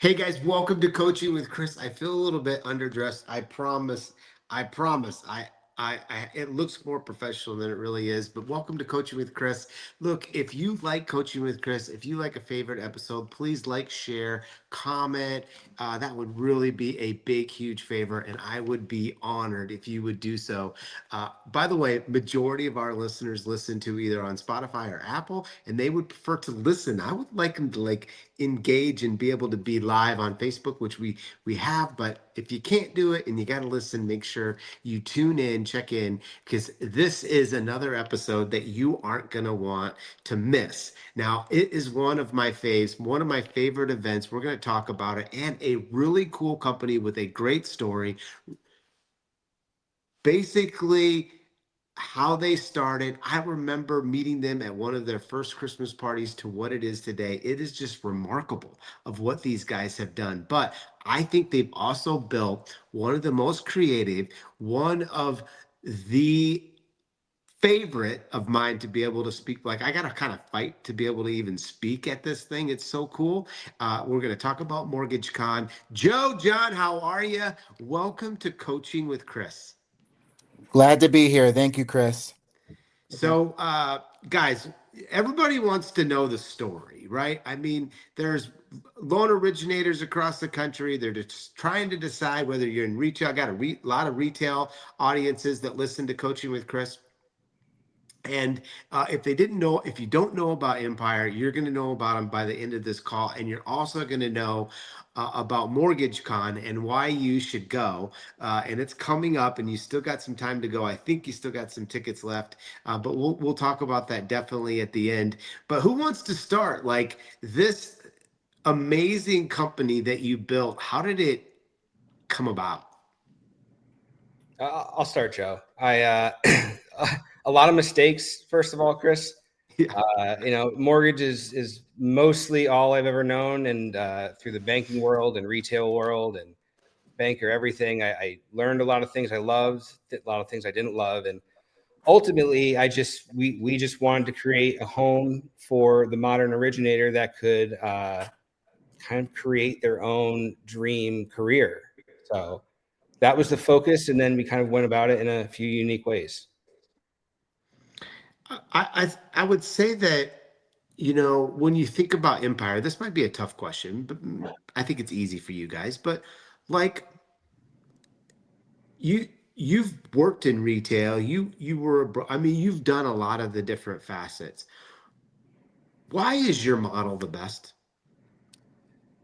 Hey guys, welcome to Coaching with Chris. I feel a little bit underdressed. I promise. I promise. It looks more professional than it really is, but welcome to Coaching with Chris. Look, if you like Coaching with Chris, if you like a favorite episode, please like, share, comment. That would really be a big, huge favor, and I would be honored if you would do so. By the way, majority of our listeners listen to either on Spotify or Apple, and they would prefer to listen. I would like them to engage and be able to be live on Facebook, which we have. But if you can't do it and you got to listen, make sure you tune in, check in, because this is another episode that you aren't going to want to miss. Now, it is one of my faves, one of my favorite events. We're going to talk about it, and a really cool company with a great story. Basically, how they started. I remember meeting them at one of their first Christmas parties to what it is today. It is just remarkable of what these guys have done. But I think they've also built one of the most creative, one of the favorite of mine to be able to speak. Like, I got to kind of fight to be able to even speak at this thing. It's so cool. We're going to talk about MortgageCon. John, how are you? Welcome to Coaching with Chris. Glad to be here. Thank you, Chris. So, guys, everybody wants to know the story, right? I mean, there's loan originators across the country. They're just trying to decide whether you're in retail. I got a lot of retail audiences that listen to Coaching with Chris. And if you don't know about Mpire, you're going to know about them by the end of this call. And you're also going to know about MortgageCon and why you should go. And it's coming up, and you still got some time to go. I think you still got some tickets left, but we'll talk about that definitely at the end. But who wants to start? Like, this amazing company that you built, how did it come about? I'll start, Joe. A lot of mistakes. First of all, Chris, Yeah. mortgage is mostly all I've ever known, and through the banking world and retail world and banker everything, I learned a lot of things I loved, a lot of things I didn't love, and ultimately, we just wanted to create a home for the modern originator that could kind of create their own dream career. So that was the focus, and then we kind of went about it in a few unique ways. I would say that, when you think about Empire, this might be a tough question, but I think it's easy for you guys. But like, you've worked in retail, I mean, you've done a lot of the different facets. Why is your model the best?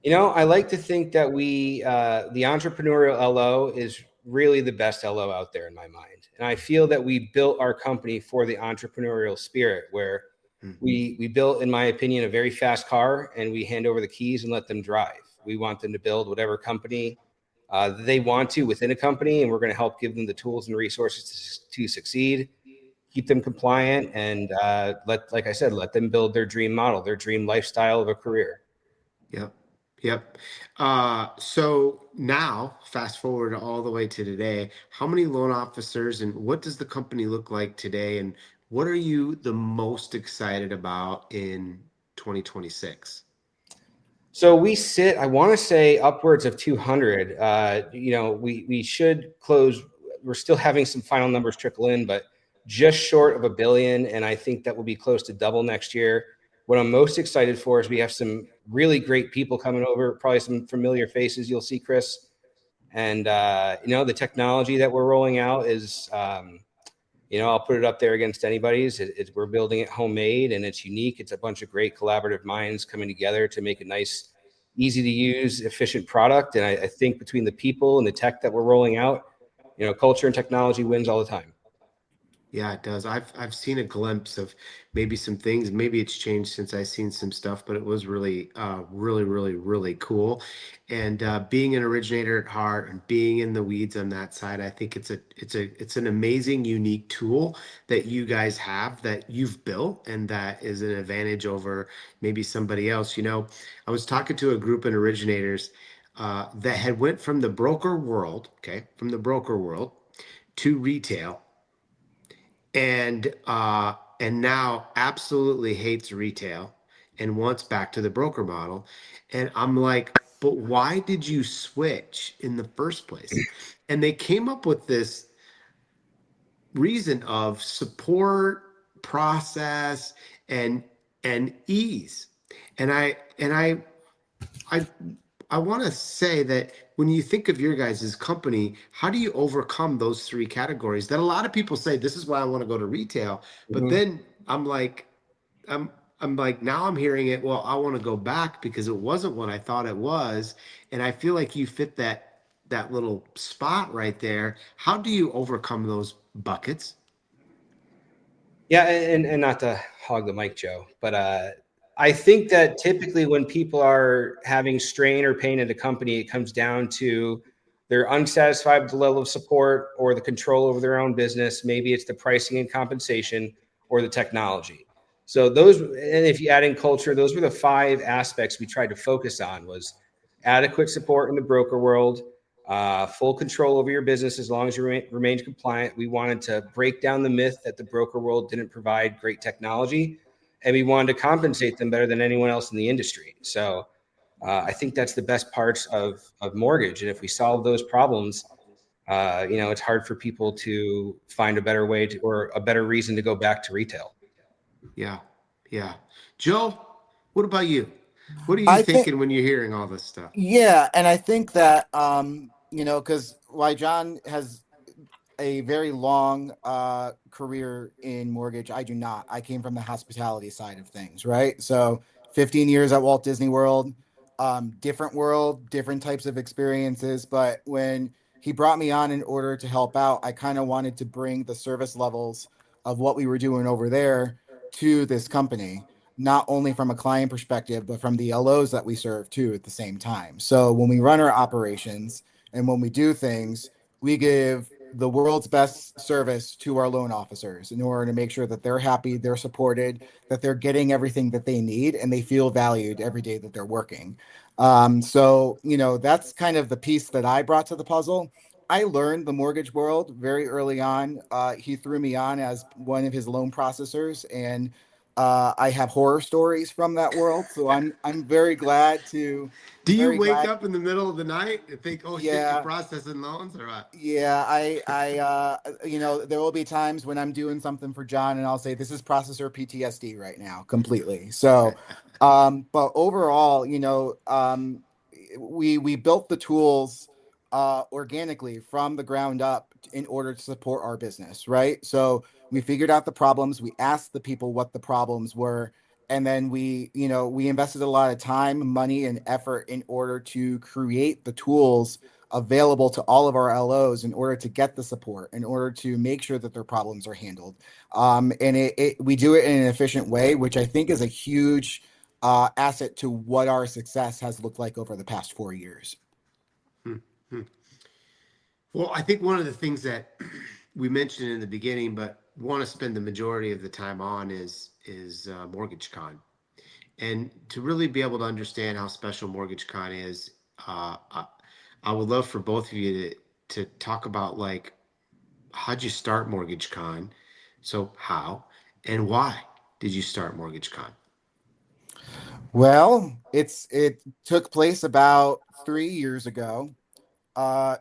I like to think that the entrepreneurial LO is really the best LO out there in my mind. And I feel that we built our company for the entrepreneurial spirit, where we built, in my opinion, a very fast car, and we hand over the keys and let them drive. We want them to build whatever company they want to within a company, and we're going to help give them the tools and resources to succeed, keep them compliant, and like I said, let them build their dream model, their dream lifestyle of a career. Yep. Yep. So now, fast forward all the way to today, how many loan officers and what does the company look like today? And what are you the most excited about in 2026? So we sit, I want to say, upwards of 200. We should close. We're still having some final numbers trickle in, but just short of $1 billion. And I think that will be close to double next year. What I'm most excited for is we have some really great people coming over, probably some familiar faces you'll see, Chris. And, the technology that we're rolling out is, I'll put it up there against anybody's. We're building it homemade, and it's unique. It's a bunch of great collaborative minds coming together to make a nice, easy to use, efficient product. And I think between the people and the tech that we're rolling out, culture and technology wins all the time. Yeah, it does. I've seen a glimpse of maybe some things. Maybe it's changed since I've seen some stuff, but it was really, really, really, really cool. And being an originator at heart and being in the weeds on that side, I think it's an amazing, unique tool that you guys have that you've built, and that is an advantage over maybe somebody else. I was talking to a group of originators that had went from the broker world, from the broker world to retail, and now absolutely hates retail and wants back to the broker model. And I'm like, but why did you switch in the first place? And they came up with this reason of support, process, and ease. And I I want to say that when you think of your guys' company, how do you overcome those three categories that a lot of people say this is why I want to go to retail, but Mhm. then I'm I'm like now I'm hearing it, well, I want to go back because it wasn't what I thought it was, and I feel like you fit that little spot right there. How do you overcome those buckets? Yeah, and not to hog the mic, Joe, but I think that typically when people are having strain or pain at a company, it comes down to they're unsatisfied with the level of support or the control over their own business. Maybe it's the pricing and compensation or the technology. So those, and if you add in culture, those were the five aspects we tried to focus on: was adequate support in the broker world, full control over your business as long as you remained compliant. We wanted to break down the myth that the broker world didn't provide great technology, and we wanted to compensate them better than anyone else in the industry. So I think that's the best parts of mortgage. And if we solve those problems, it's hard for people to find a better way to, or a better reason to go back to retail. Yeah. Yeah. Joe, what about you? What are you I think, thinking when you're hearing all this stuff? yeah, and I think that because why John has a very long career in mortgage. I do not. I came from the hospitality side of things, right? So 15 years at Walt Disney World, different world, different types of experiences. But when he brought me on in order to help out, I kind of wanted to bring the service levels of what we were doing over there to this company, not only from a client perspective, but from the LOs that we serve too at the same time. So when we run our operations and when we do things, we give the world's best service to our loan officers in order to make sure that they're happy, they're supported, that they're getting everything that they need, and they feel valued every day that they're working. So that's kind of the piece that I brought to the puzzle. I learned the mortgage world very early on. He threw me on as one of his loan processors, and I have horror stories from that world. So I'm very glad to Do you very wake glad. up in the middle of the night and think, "Oh shit, you're Yeah, processing loans," or what? yeah, there will be times when I'm doing something for John and I'll say, this is processor PTSD right now, completely. So, but overall, we built the tools organically from the ground up in order to support our business, right? So we figured out the problems, we asked the people what the problems were, and then we invested a lot of time, money, and effort in order to create the tools available to all of our LOs in order to get the support, in order to make sure that their problems are handled. And we do it in an efficient way, which I think is a huge asset to what our success has looked like over the past 4 years. Hmm, hmm. Well, I think one of the things that we mentioned in the beginning, but want to spend the majority of the time on is MortgageCon, and to really be able to understand how special MortgageCon is. I would love for both of you to talk about like how'd you start MortgageCon? So how and why did you start MortgageCon? Well, it took place about 3 years ago.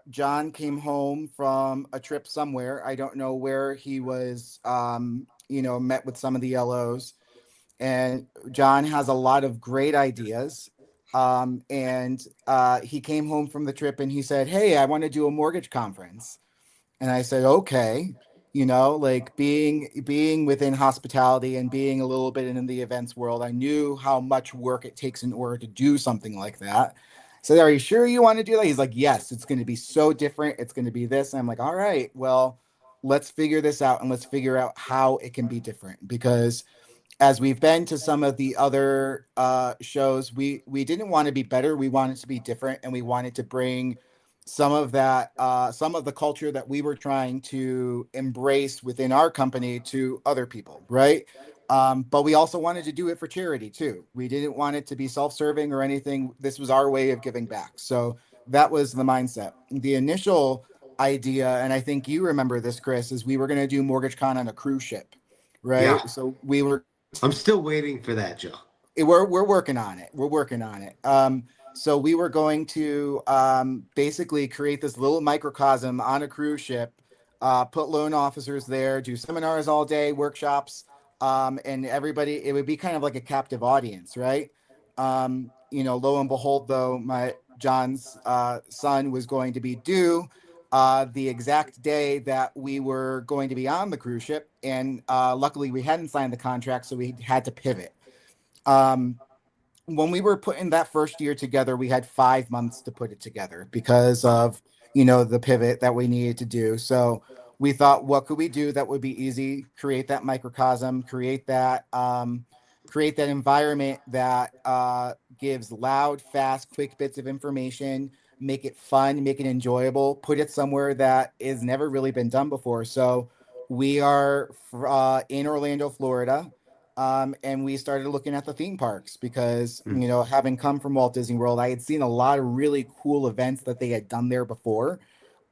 John came home from a trip somewhere. I don't know where he was, met with some of the LOs. And John has a lot of great ideas. And he came home from the trip and he said, "Hey, I want to do a mortgage conference." And I said, "Okay." Like being within hospitality and being a little bit in the events world, I knew how much work it takes in order to do something like that. So, "Are you sure you want to do that?" He's like, "Yes, it's going to be so different. It's going to be this." And I'm like, "All right, well, let's figure this out and let's figure out how it can be different." Because as we've been to some of the other shows, we didn't want to be better. We wanted to be different, and we wanted to bring some of the culture that we were trying to embrace within our company to other people, right? But we also wanted to do it for charity too. We didn't want it to be self-serving or anything. This was our way of giving back. So that was the mindset. The initial idea, and I think you remember this, Chris, is we were going to do MortgageCon on a cruise ship, Yeah, right? So we were I'm still waiting for that, Joe. we're working on it. We're working on it. So we were going to basically create this little microcosm on a cruise ship, put loan officers there, do seminars all day, workshops, and everybody. It would be kind of like a captive audience, right? Lo and behold, though, my John's son was going to be due the exact day that we were going to be on the cruise ship, and luckily we hadn't signed the contract, so we had to pivot. Um, when we were putting that first year together, we had 5 months to put it together because Wow. of the pivot that we needed to do. So we thought, what could we do that would be easy? Create that microcosm, create that environment that gives loud, fast, quick bits of information. Make it fun, make it enjoyable. Put it somewhere that is never really been done before. So we are in Orlando, Florida, and we started looking at the theme parks because, Mm. having come from Walt Disney World, I had seen a lot of really cool events that they had done there before.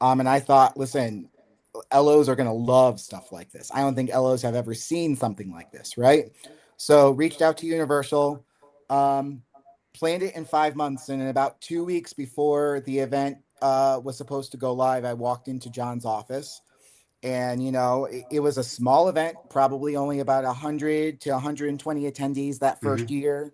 And I thought, listen, LOs are going to love stuff like this. I don't think LOs have ever seen something like this, right? So reached out to Universal, um, planned it in 5 months, and in about 2 weeks before the event was supposed to go live, I walked into John's office, and it was a small event, probably only about 100 to 120 attendees that first Hmm. year.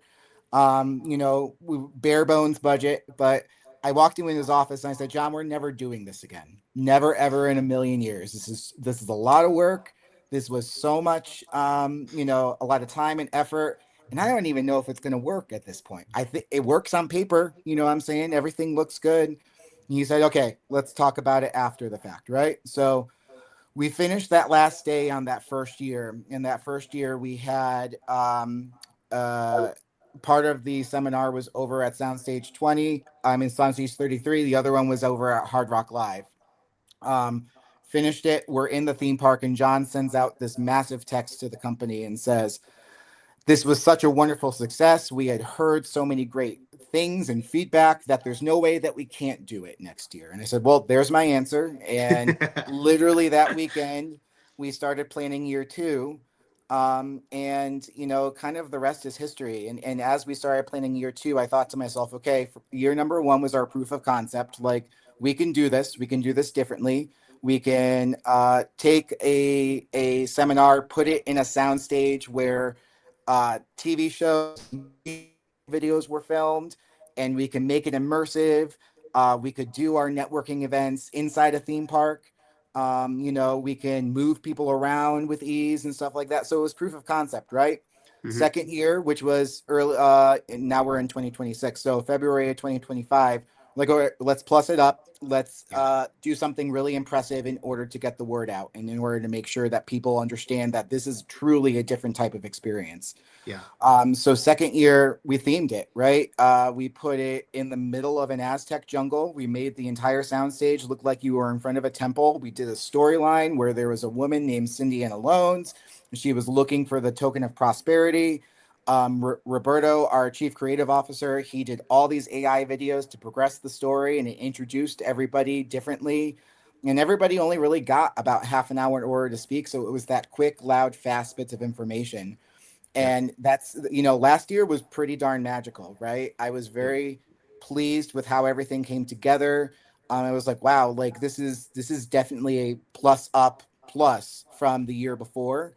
Bare bones budget, but I walked in his office and I said, John, we're never doing this again. Never, ever in a million years. This is a lot of work. This was so much, a lot of time and effort. And I don't even know if it's going to work at this point. I think it works on paper. You know what I'm saying? Everything looks good. And he said, okay, let's talk about it after the fact. Right. So we finished that last day on that first year. In that first year, we had uh, part of the seminar was over at Soundstage 20. I mean, Soundstage 33. The other one was over at Hard Rock Live. Um, Finished it. We're in the theme park, and John sends out this massive text to the company and says, this was such a wonderful success. We had heard so many great things and feedback that there's no way that we can't do it next year. And I said, well, there's my answer. And literally that weekend, we started planning year two. And kind of the rest is history. And as we started planning year two, I thought to myself, okay, year number one was our proof of concept. Like, we can do this. We can do this differently. We can take a seminar, put it in a soundstage where TV shows, videos were filmed, and we can make it immersive. We could do our networking events inside a theme park. We can move people around with ease and stuff like that. So it was proof of concept, right? Hmm. Second year, which was early, and now we're in 2026. So February of 2025, like, all right, let's plus it up. Let's Yeah. do something really impressive in order to get the word out and in order to make sure that people understand that this is truly a different type of experience. Yeah. So second year we themed it, right? We put it in the middle of an Aztec jungle. We made the entire soundstage look like you were in front of a temple. We did a storyline where there was a woman named Cindy Anna Loans. She was looking for the token of prosperity. Roberto, our chief creative officer, he did all these AI videos to progress the story, and it introduced everybody differently. And everybody only really got about half an hour in order to speak. So it was that quick, loud, fast bits of information. Yeah. And that's, last year was pretty darn magical, right? I was Yeah. very pleased with how everything came together. I was like, wow, like this is definitely a plus from the year before.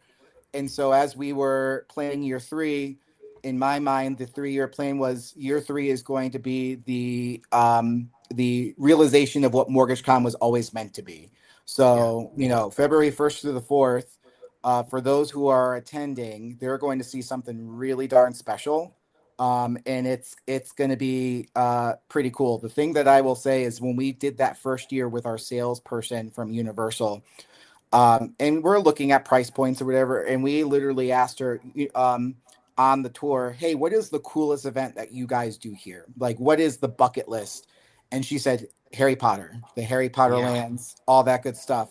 And so as we were planning year three, in my mind, the 3 year plan was year three is going to be the realization of what MortgageCon was always meant to be. Yeah. So, February 1st through the 4th, for those who are attending, they're going to see something really darn special. And it's going to be pretty cool. The thing that I will say is when we did that first year with our salesperson from Universal, and we're looking at price points or whatever, and we literally asked her on the tour, hey, what is the coolest event that you guys do here? Like, what is the bucket list? And she said, Harry Potter, the Harry Potter Yeah. lands, all that good stuff.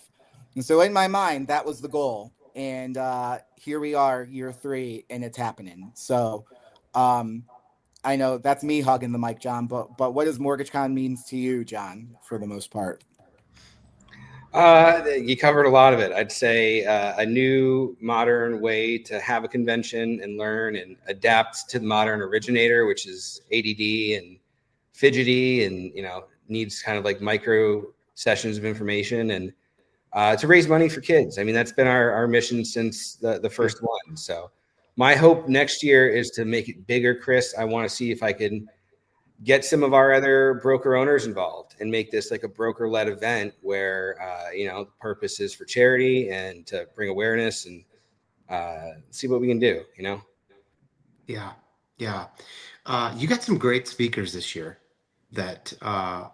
And so in my mind, that was the goal. And here we are, year three, and it's happening. So um, I know that's me hugging the mic, John, but what does MortgageCon means to you, John, for the most part? You covered a lot of it. I'd say a new modern way to have a convention and learn and adapt to the modern originator, which is ADD and fidgety and, needs kind of like micro sessions of information and to raise money for kids. I mean, that's been our mission since the first one. So my hope next year is to make it bigger, Chris. I want to see if I can get some of our other broker owners involved and make this like a broker-led event where, the purpose is for charity and to bring awareness and see what we can do, Yeah. Yeah. You got some great speakers this year that I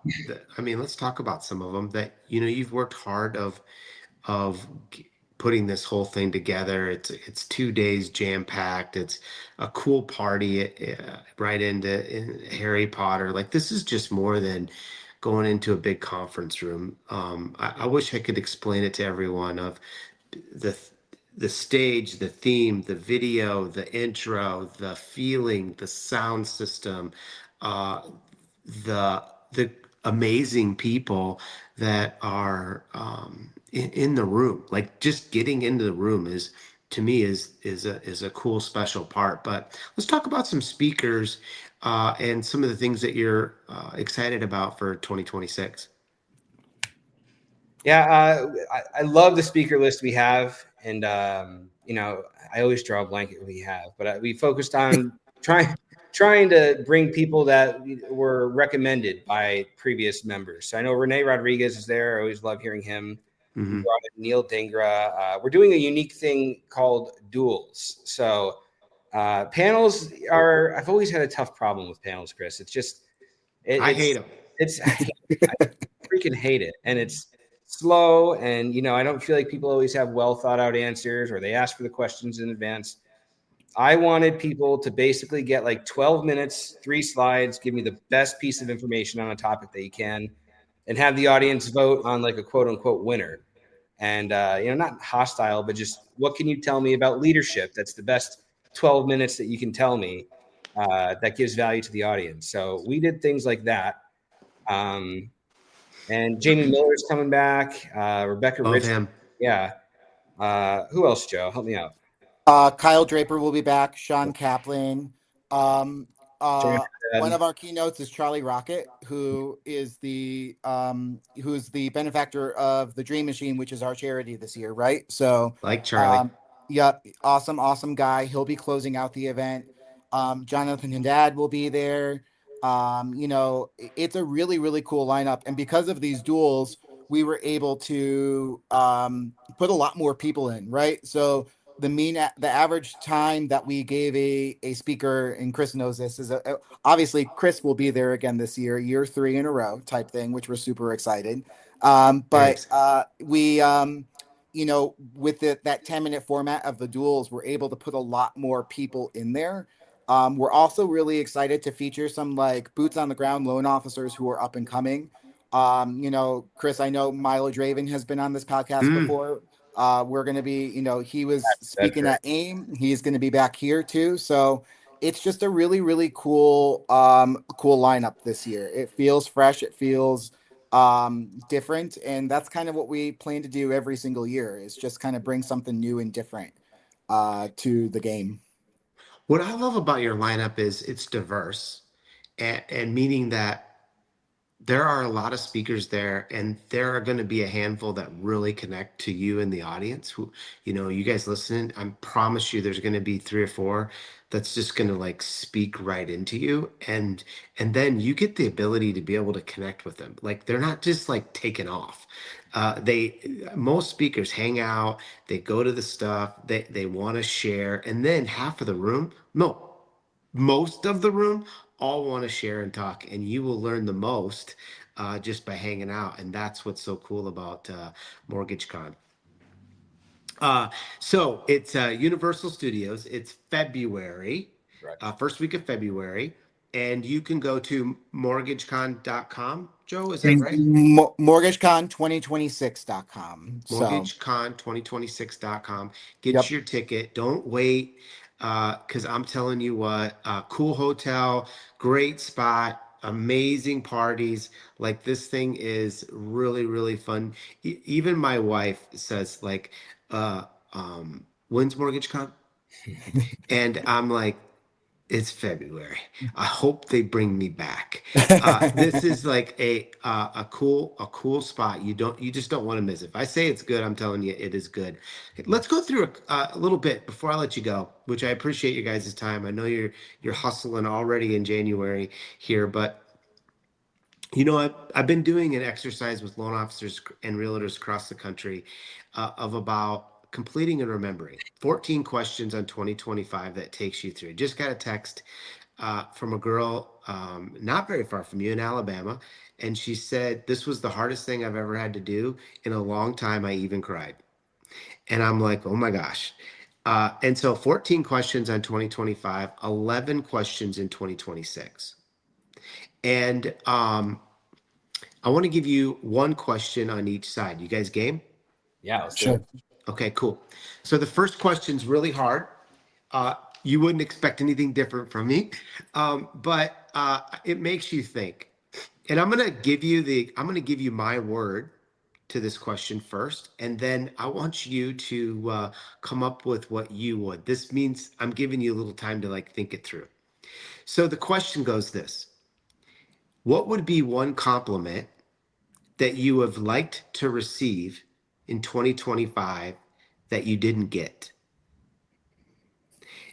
mean, let's talk about some of them that, you've worked hard of putting this whole thing together. It's 2 days jam packed. It's a cool party right into Harry Potter. Like this is just more than going into a big conference room. I wish I could explain it to everyone of the the stage, the theme, the video, the intro, the feeling, the sound system, uh, the amazing people that are in the room. Like just getting into the room is to me is a cool special part. But let's talk about some speakers and some of the things that you're excited about for 2026. Yeah, I love the speaker list we have, and I always draw a blanket we have, but we focused on trying to bring people that were recommended by previous members. So I know Renee Rodriguez is there. I always love hearing him. We Hmm. brought in Neil Dingra. We're doing a unique thing called duels. So panels are. I've always had a tough problem with panels, Chris. It's just I hate them. it's I freaking hate it, and it's slow, and I don't feel like people always have well thought out answers, or they ask for the questions in advance. I wanted people to basically get like 12 minutes, 3 slides, give me the best piece of information on a topic that you can, and have the audience vote on like a quote unquote winner. And not hostile, but just what can you tell me about leadership? That's the best 12 minutes that you can tell me that gives value to the audience. So we did things like that. Um, and Jamie Miller's coming back. Rebecca Love Richards. him. Yeah. Who else, Joe? Help me out. Kyle Draper will be back. Sean Kaplan. Um, John one Haddad. of our keynotes is Charlie Rocket, who's the benefactor of the Dream Machine, which is our charity this year, right? So, Like Charlie. um, yep, awesome guy. He'll be closing out the event. Jonathan Haddad will be there. It's a really cool lineup, and because of these duels, we were able to put a lot more people in, right? So the average time that we gave a speaker, and Chris knows this, is obviously Chris will be there again this year 3 in a row type thing, which we're super excited. Very But excited. we with that 10-minute format of the duels, we're able to put a lot more people in there. We're also really excited to feature some like boots on the ground loan officers who are up and coming. Chris, I know Milo Draven has been on this podcast Mm. before. We're going to be, he was That's speaking right. at AIM. He's going to be back here too. So it's just a really cool, cool lineup this year. It feels fresh. It feels different. And that's kind of what we plan to do every single year, is just kind of bring something new and different to the game. What I love about your lineup is it's diverse, and meaning that there are a lot of speakers there, and there are going to be a handful that really connect to you in the audience. Who, you guys listen. I promise you, there's going to be 3 or 4 that's just going to like speak right into you, and then you get the ability to be able to connect with them. Like they're not just like taken off. Most speakers hang out. They go to the stuff. They want to share, and then half of the room, no, most of the room all want to share and talk, and you will learn the most just by hanging out. And that's what's so cool about MortgageCon. So it's Universal Studios. It's February, Right. first week of February, and you can go to mortgagecon.com. Joe, is that And right? mortgagecon2026.com. So, MortgageCon2026.com. Get yep. your ticket. Don't wait. Because I'm telling you what, cool hotel, great spot, amazing parties. Like this thing is really fun. Even my wife says, like, uh, when's MortgageCon? And I'm like, It's February. I hope they bring me back. This is like a cool spot. You just don't want to miss it. If I say it's good, I'm telling you it is good. Let's go through a little bit before I let you go, which I appreciate you guys' time. I know you're hustling already in January here, but I've been doing an exercise with loan officers and realtors across the country of about completing and remembering 14 questions on 2025 that takes you through. Just got a text from a girl not very far from you in Alabama, and she said, "This was the hardest thing I've ever had to do. In a long time, I even cried." And I'm like, "Oh my gosh." And so 14 questions on 2025, 11 questions in 2026. And I want to give you one question on each side. You guys game? Yeah, let's do Sure. it. Okay, cool. So the first question's really hard. Uh, you wouldn't expect anything different from me, but it makes you think. And I'm gonna give you my word to this question first, and then I want you to come up with what you would. This means I'm giving you a little time to like think it through. So the question goes this: what would be one compliment that you have liked to receive in 2025 that you didn't get?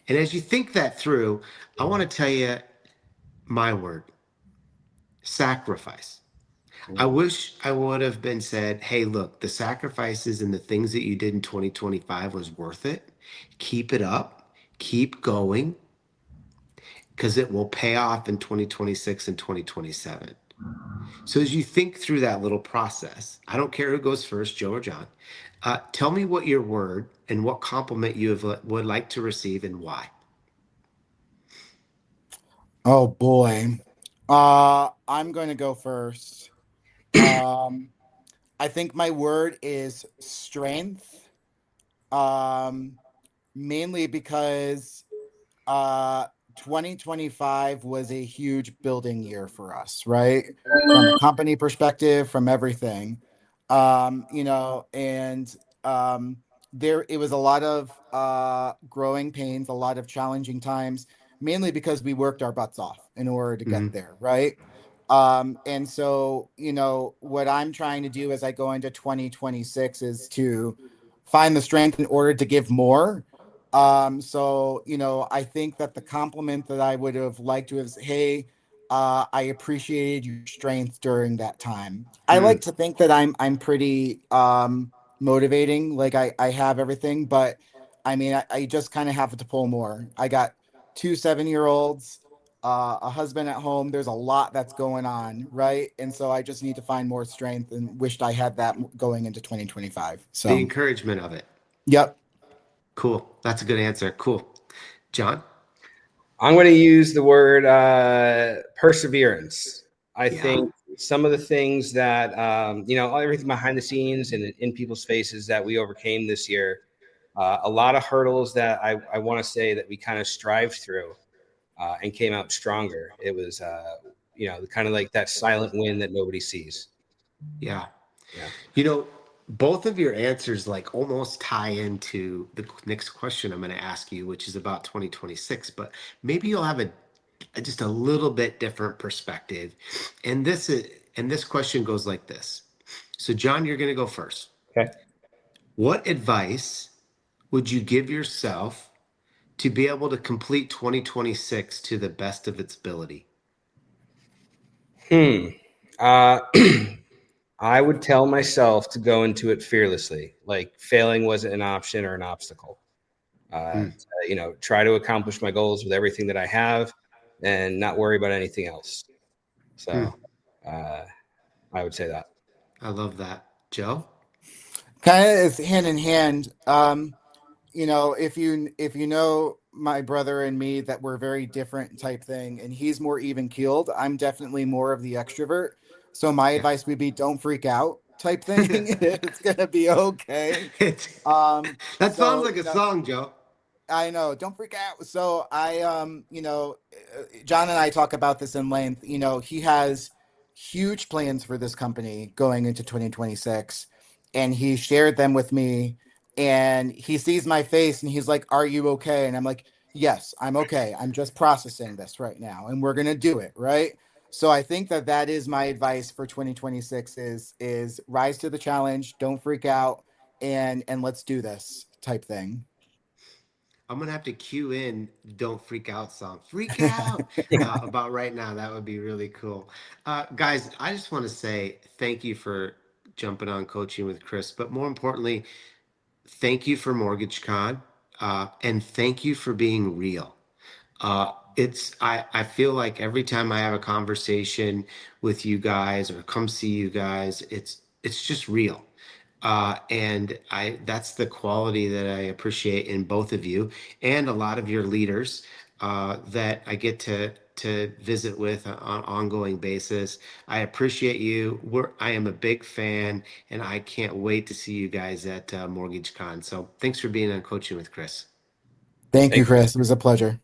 And as you think that through, I want to tell you my word: sacrifice. I wish I would have been said, "Hey, look, the sacrifices and the things that you did in 2025 was worth it. Keep it up, keep going, because it will pay off in 2026 and 2027." So as you think through that little process, I don't care who goes first, Joe or John. Tell me what your word and what compliment you would like to receive and why. Oh boy. I'm going to go first. Um, I think my word is strength. Um, Mainly because uh 2025 was a huge building year for us, right? From a company perspective, from everything. And um there it was a lot of growing pains, a lot of challenging times, mainly because we worked our butts off in order to get Mhm. there, right? And so, what I'm trying to do as I go into 2026 is to find the strength in order to give more. So, I think that the compliment that I would have liked to have, hey, I appreciated your strength during that time. I Hmm. like to think that I'm pretty motivating, like I have everything, but I mean I just kind of have to pull more. I got two 7-year olds, a husband at home. There's a lot that's going on, right? And so I just need to find more strength and wished I had that going into 2025. The So, encouragement of it. yep. Cool. That's a good answer. Cool. John? I'm going to use the word perseverance. I Yeah. think some of the things that, everything behind the scenes and in people's faces that we overcame this year, a lot of hurdles that I want to say that we kind of strived through and came out stronger. It was, kind of like that silent win that nobody sees. Yeah. Yeah. You know, both of your answers like almost tie into the next question I'm going to ask you, which is about 2026, but maybe you'll have just a little bit different perspective. And this question goes like this. So John, you're going to go first. Okay. What advice would you give yourself to be able to complete 2026 to the best of its ability? Hmm. Uh, I would tell myself to go into it fearlessly, like failing wasn't an option or an obstacle. Hmm. Try to accomplish my goals with everything that I have and not worry about anything else. Hmm. So uh, I would say that. I love that. Joe? Kind of is hand in hand. If you know my brother and me, that we're very different type thing, and he's more even keeled. I'm definitely more of the extrovert. So my Yeah. advice would be don't freak out type thing. It's gonna be okay. It's, that sounds So like a song, Joe. I know, don't freak out. So John and I talk about this in length. He has huge plans for this company going into 2026, and he shared them with me. And he sees my face and he's like, "Are you okay?" And I'm like, yes, I'm okay. I'm just processing this right now, and we're gonna do it, right? So I think that that is my advice for 2026 is rise to the challenge, don't freak out, and let's do this type thing. I'm gonna have to cue in "Don't Freak Out" song. Freak out about right now. That would be really cool, guys. I just want to say thank you for jumping on coaching with Chris, but more importantly, thank you for MortgageCon, and thank you for being real. I feel like every time I have a conversation with you guys or come see you guys, it's just real. And I that's the quality that I appreciate in both of you and a lot of your leaders that I get to visit with on an ongoing basis. I appreciate you. I am a big fan, and I can't wait to see you guys at MortgageCon. So thanks for being on Coaching with Chris. Thank you, Thank you. Chris. It was a pleasure.